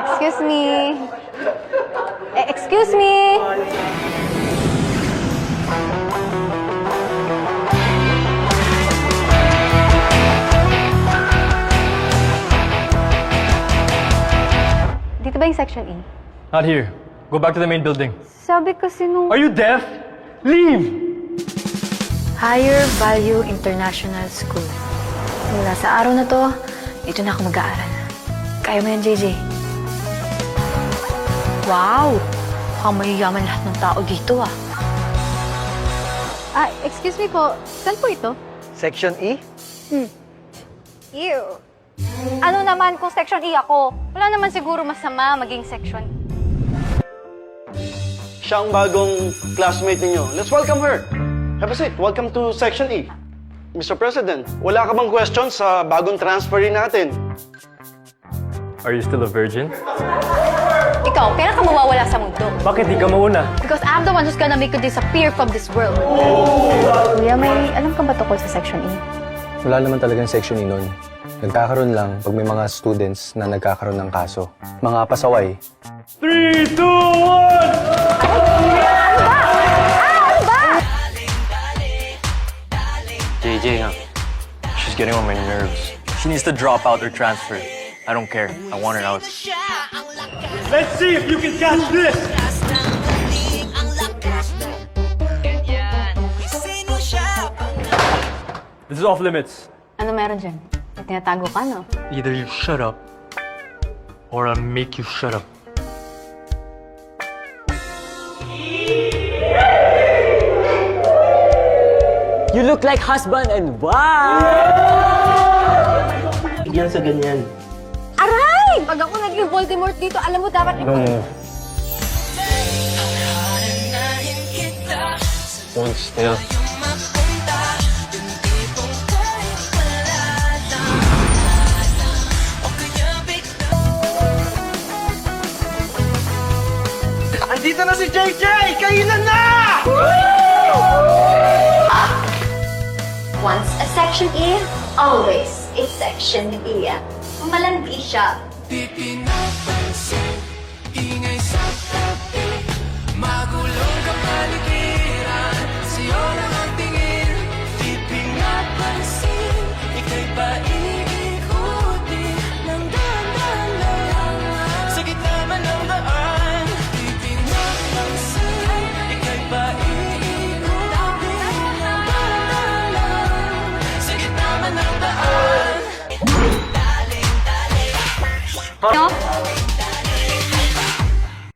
Excuse me. Excuse me. Dito ba yung section E? Not here. Go back to the main building. Sabi kasi nung... Are you deaf? Leave! Higher Value International School. Mula sa araw na to, dito na ako mag-aaral. Kaya mo yan, JJ. Wow! Mukhang mayayaman lahat ng tao dito, ah. Excuse me po. Saan po ito? Section E? Ew. Ano naman kung section E ako? Wala naman siguro masama maging section E. Siya ang bagong classmate ninyo. Let's welcome her. Have a seat. Welcome to Section E. Mr. President, wala ka bang questions sa bagong transferee natin? Are you still a virgin? Ikaw, kailan ka mawawala sa mundo? Bakit di ka mauna? Because I'm the one who's gonna make you disappear from this world. Kuya, may alam ka ba tungkol sa section E? Wala naman talagang section E nun. Nagkakaroon lang pag may mga students na nagkakaroon ng kaso. Mga pasaway. 3, 2, 1! JJ, huh? She's getting on my nerves. She needs to drop out or transfer. I don't care. I want her out. Let's see if you can catch this! This is off limits. Ano meron dyan? May tinatago ka, no? Either you shut up, or I'll make you shut up. You look like husband and wife! Yan sa ganyan. Aray! Pag ako naging Voldemort dito, alam mo dapat... Hold still. Andito na si JJ! Kailan na! Once a section E, always a section E. Malandi siya. Di pinapansin, ingay sa tabi, magulong kapaligiran, sa'yo lang ang tingin. Di pinapansin, ika'y paikot-ikutin ng dahan-dahan sa gitna man ng daan. Di pinapansin, ika'y paikot-ikutin ng dahan-dahan sa gitna man ng daan. No?